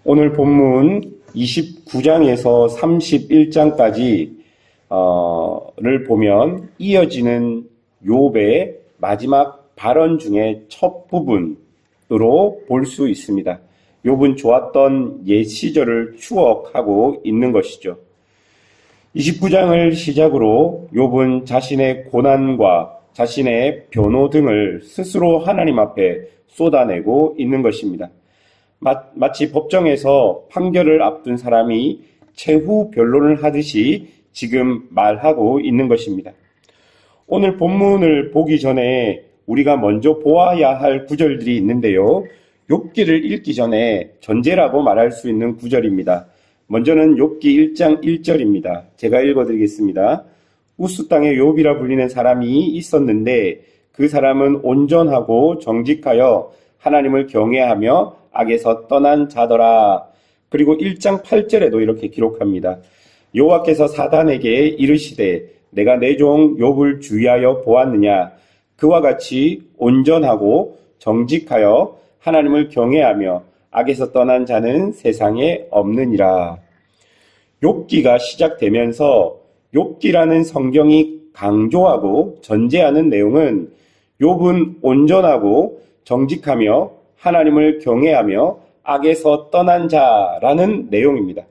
오늘 본문 29장에서 31장까지 를 보면 이어지는 욥의 마지막 발언 중에 첫 부분으로 볼 수 있습니다. 욥은 좋았던 옛 시절을 추억하고 있는 것이죠. 29장을 시작으로 욥은 자신의 고난과 자신의 변호 등을 스스로 하나님 앞에 쏟아내고 있는 것입니다. 마치 법정에서 판결을 앞둔 사람이 최후 변론을 하듯이 지금 말하고 있는 것입니다. 오늘 본문을 보기 전에 우리가 먼저 보아야 할 구절들이 있는데요. 욥기를 읽기 전에 전제라고 말할 수 있는 구절입니다. 먼저는 욥기 1장 1절입니다. 제가 읽어드리겠습니다. 우스 땅에 욥이라 불리는 사람이 있었는데 그 사람은 온전하고 정직하여 하나님을 경외하며 악에서 떠난 자더라. 그리고 1장 8절에도 이렇게 기록합니다. 여호와께서 사단에게 이르시되 내가 내 종 욥을 주의하여 보았느냐. 그와 같이 온전하고 정직하여 하나님을 경외하며 악에서 떠난 자는 세상에 없느니라. 욥기가 시작되면서 욥기라는 성경이 강조하고 전제하는 내용은 욥은 온전하고 정직하며 하나님을 경외하며 악에서 떠난 자라는 내용입니다.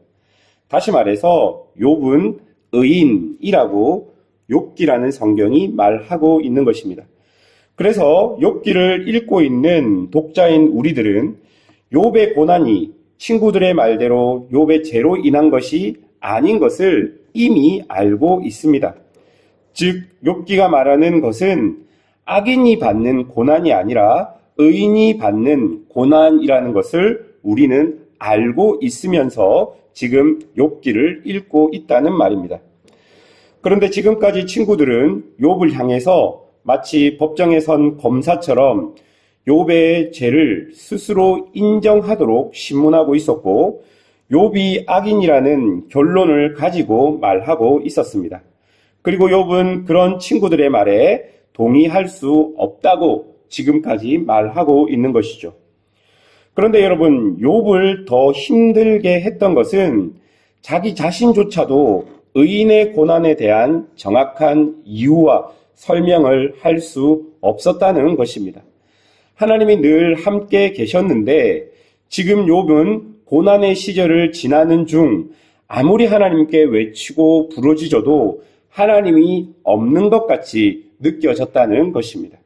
다시 말해서 욥은 의인이라고 욥기라는 성경이 말하고 있는 것입니다. 그래서 욥기를 읽고 있는 독자인 우리들은 욥의 고난이 친구들의 말대로 욥의 죄로 인한 것이 아닌 것을 이미 알고 있습니다. 즉 욥기가 말하는 것은 악인이 받는 고난이 아니라 의인이 받는 고난이라는 것을 우리는 알고 있으면서 지금 욥기를 읽고 있다는 말입니다. 그런데 지금까지 친구들은 욥을 향해서 마치 법정에 선 검사처럼 욥의 죄를 스스로 인정하도록 신문하고 있었고 욥이 악인이라는 결론을 가지고 말하고 있었습니다. 그리고 욥은 그런 친구들의 말에 동의할 수 없다고 지금까지 말하고 있는 것이죠. 그런데 여러분, 욥을 더 힘들게 했던 것은 자기 자신조차도 의인의 고난에 대한 정확한 이유와 설명을 할 수 없었다는 것입니다. 하나님이 늘 함께 계셨는데 지금 욥은 고난의 시절을 지나는 중 아무리 하나님께 외치고 부르짖어도 하나님이 없는 것 같이 느껴졌다는 것입니다.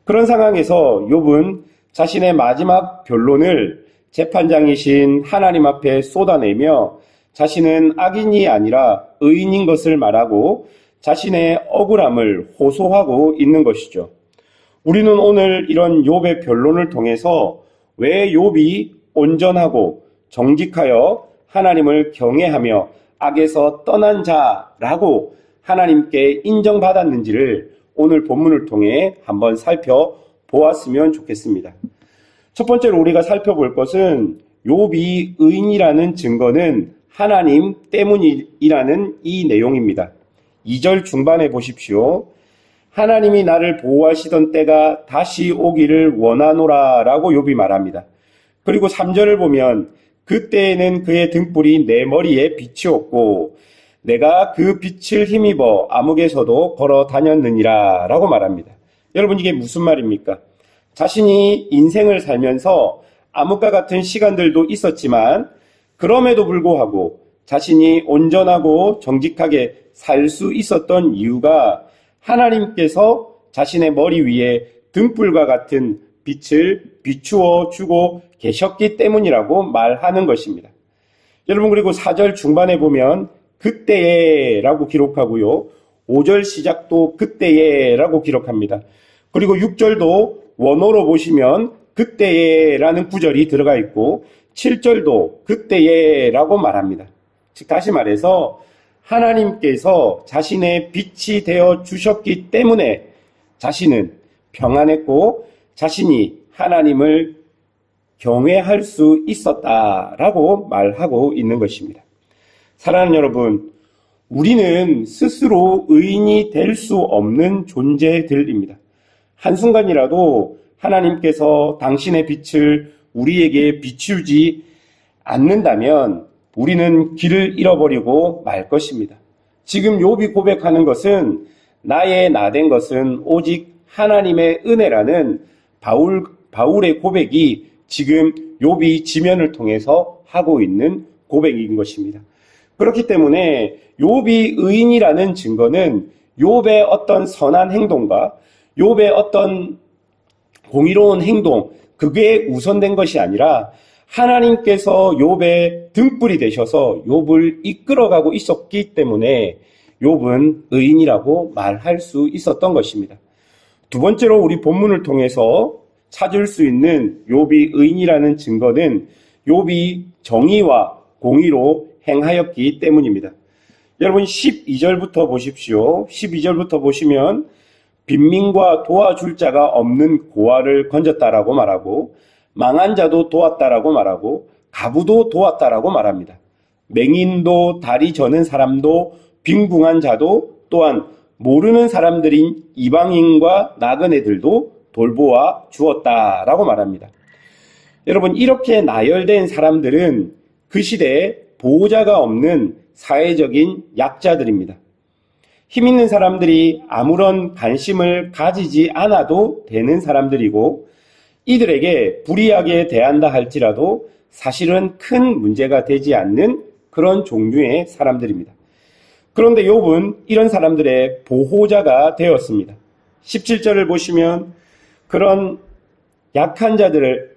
그런 상황에서 욥은 자신의 마지막 변론을 재판장이신 하나님 앞에 쏟아내며 자신은 악인이 아니라 의인인 것을 말하고 자신의 억울함을 호소하고 있는 것이죠. 우리는 오늘 이런 욥의 변론을 통해서 왜 욥이 온전하고 정직하여 하나님을 경외하며 악에서 떠난 자라고 하나님께 인정받았는지를 오늘 본문을 통해 한번 살펴보았으면 좋겠습니다. 첫 번째로 우리가 살펴볼 것은 욥이 의인이라는 증거는 하나님 때문이라는 이 내용입니다. 2절 중반에 보십시오. 하나님이 나를 보호하시던 때가 다시 오기를 원하노라 라고 욥이 말합니다. 그리고 3절을 보면 그때에는 그의 등불이 내 머리에 비치었고 내가 그 빛을 힘입어 암흑에서도 걸어 다녔느니라 라고 말합니다. 여러분, 이게 무슨 말입니까? 자신이 인생을 살면서 암흑과 같은 시간들도 있었지만 그럼에도 불구하고 자신이 온전하고 정직하게 살 수 있었던 이유가 하나님께서 자신의 머리 위에 등불과 같은 빛을 비추어 주고 계셨기 때문이라고 말하는 것입니다. 여러분, 그리고 4절 중반에 보면 그때에 라고 기록하고요. 5절 시작도 그때에 라고 기록합니다. 그리고 6절도 원어로 보시면 그때에 라는 구절이 들어가 있고 7절도 그때에 라고 말합니다. 즉 다시 말해서 하나님께서 자신의 빛이 되어 주셨기 때문에 자신은 평안했고 자신이 하나님을 경외할 수 있었다라고 말하고 있는 것입니다. 사랑하는 여러분, 우리는 스스로 의인이 될 수 없는 존재들입니다. 한순간이라도 하나님께서 당신의 빛을 우리에게 비추지 않는다면 우리는 길을 잃어버리고 말 것입니다. 지금 욥이 고백하는 것은 나의 나된 것은 오직 하나님의 은혜라는 바울의 고백이 지금 욥이 지면을 통해서 하고 있는 고백인 것입니다. 그렇기 때문에 욥이 의인이라는 증거는 욥의 어떤 선한 행동과 욥의 어떤 공의로운 행동, 그게 우선된 것이 아니라 하나님께서 욥의 등불이 되셔서 욥을 이끌어가고 있었기 때문에 욥은 의인이라고 말할 수 있었던 것입니다. 두 번째로 우리 본문을 통해서 찾을 수 있는 욥이 의인이라는 증거는 욥이 정의와 공의로 행하였기 때문입니다. 여러분 12절부터 보십시오. 12절부터 보시면 빈민과 도와줄 자가 없는 고아를 건졌다라고 말하고 망한 자도 도왔다라고 말하고 가부도 도왔다라고 말합니다. 맹인도 다리 저는 사람도 빈궁한 자도 또한 모르는 사람들인 이방인과 나그네들도 돌보아 주었다라고 말합니다. 여러분 이렇게 나열된 사람들은 그 시대에 보호자가 없는 사회적인 약자들입니다. 힘 있는 사람들이 아무런 관심을 가지지 않아도 되는 사람들이고 이들에게 불이하게 대한다 할지라도 사실은 큰 문제가 되지 않는 그런 종류의 사람들입니다. 그런데 욥은 이런 사람들의 보호자가 되었습니다. 17절을 보시면 그런 약한 자들을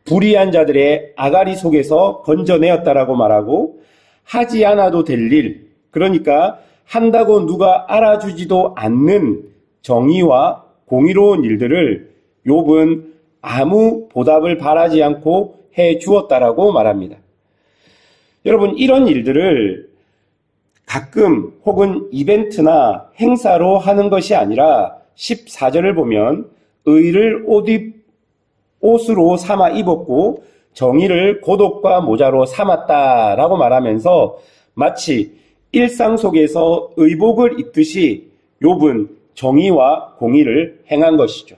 불의한 자들의 아가리 속에서 건져내었다라고 말하고 하지 않아도 될 일, 그러니까 한다고 누가 알아주지도 않는 정의와 공의로운 일들을 욥은 아무 보답을 바라지 않고 해 주었다라고 말합니다. 여러분 이런 일들을 가끔 혹은 이벤트나 행사로 하는 것이 아니라 14절을 보면 의를 옷으로 삼아 입었고 정의를 고독과 모자로 삼았다라고 말하면서 마치 일상 속에서 의복을 입듯이 욥은 정의와 공의를 행한 것이죠.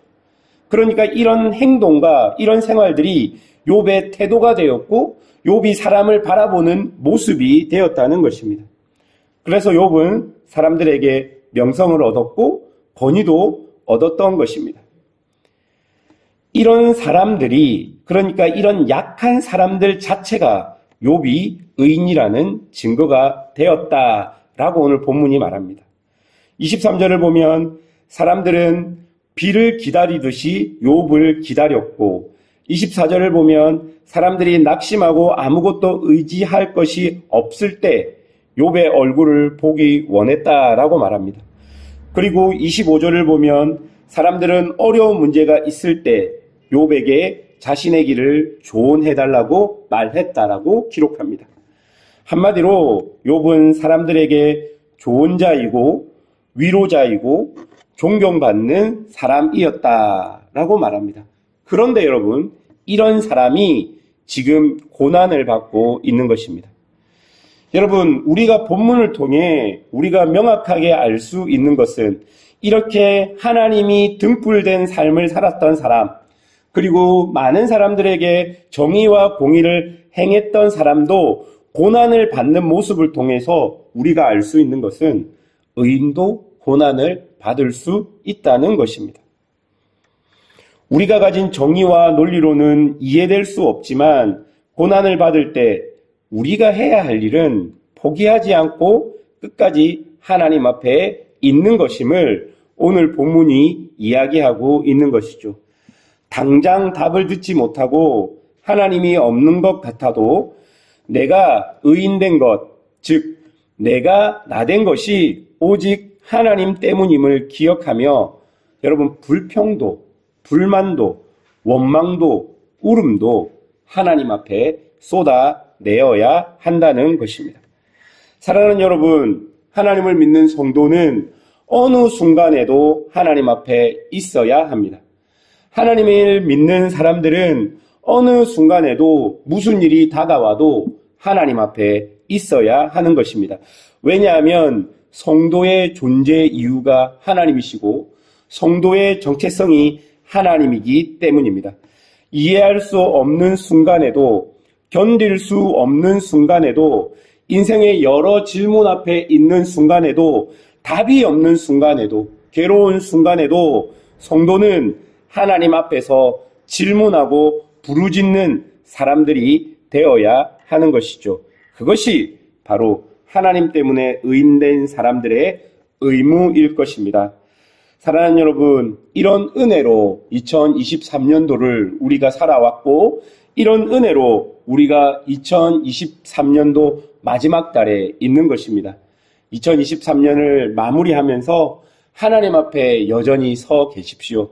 그러니까 이런 행동과 이런 생활들이 욥의 태도가 되었고 욥이 사람을 바라보는 모습이 되었다는 것입니다. 그래서 욥은 사람들에게 명성을 얻었고 권위도 얻었던 것입니다. 이런 사람들이, 그러니까 이런 약한 사람들 자체가 욥이 의인이라는 증거가 되었다라고 오늘 본문이 말합니다. 23절을 보면 사람들은 비를 기다리듯이 욥을 기다렸고 24절을 보면 사람들이 낙심하고 아무것도 의지할 것이 없을 때 욥의 얼굴을 보기 원했다라고 말합니다. 그리고 25절을 보면 사람들은 어려운 문제가 있을 때 욥에게 자신의 길을 조언해달라고 말했다라고 기록합니다. 한마디로 욥은 사람들에게 조언자이고 위로자이고 존경받는 사람이었다라고 말합니다. 그런데 여러분, 이런 사람이 지금 고난을 받고 있는 것입니다. 여러분, 우리가 본문을 통해 우리가 명확하게 알 수 있는 것은 이렇게 하나님이 등불된 삶을 살았던 사람, 그리고 많은 사람들에게 정의와 공의를 행했던 사람도 고난을 받는 모습을 통해서 우리가 알 수 있는 것은 의인도 고난을 받을 수 있다는 것입니다. 우리가 가진 정의와 논리로는 이해될 수 없지만 고난을 받을 때 우리가 해야 할 일은 포기하지 않고 끝까지 하나님 앞에 있는 것임을 오늘 본문이 이야기하고 있는 것이죠. 당장 답을 듣지 못하고 하나님이 없는 것 같아도 내가 의인된 것, 즉 내가 나된 것이 오직 하나님 때문임을 기억하며 여러분 불평도, 불만도, 원망도, 울음도 하나님 앞에 쏟아내어야 한다는 것입니다. 사랑하는 여러분, 하나님을 믿는 성도는 어느 순간에도 하나님 앞에 있어야 합니다. 하나님을 믿는 사람들은 어느 순간에도 무슨 일이 다가와도 하나님 앞에 있어야 하는 것입니다. 왜냐하면 성도의 존재 이유가 하나님이시고 성도의 정체성이 하나님이기 때문입니다. 이해할 수 없는 순간에도, 견딜 수 없는 순간에도, 인생의 여러 질문 앞에 있는 순간에도, 답이 없는 순간에도, 괴로운 순간에도 성도는 하나님 앞에서 질문하고 부르짖는 사람들이 되어야 하는 것이죠. 그것이 바로 하나님 때문에 의인된 사람들의 의무일 것입니다. 사랑하는 여러분, 이런 은혜로 2023년도를 우리가 살아왔고, 이런 은혜로 우리가 2023년도 마지막 달에 있는 것입니다. 2023년을 마무리하면서 하나님 앞에 여전히 서 계십시오.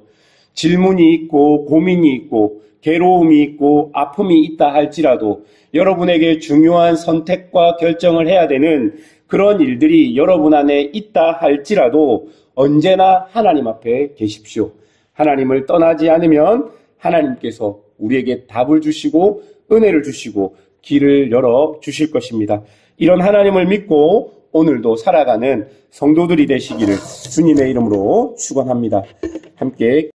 질문이 있고 고민이 있고 괴로움이 있고 아픔이 있다 할지라도 여러분에게 중요한 선택과 결정을 해야 되는 그런 일들이 여러분 안에 있다 할지라도 언제나 하나님 앞에 계십시오. 하나님을 떠나지 않으면 하나님께서 우리에게 답을 주시고 은혜를 주시고 길을 열어 주실 것입니다. 이런 하나님을 믿고 오늘도 살아가는 성도들이 되시기를 주님의 이름으로 축원합니다. 함께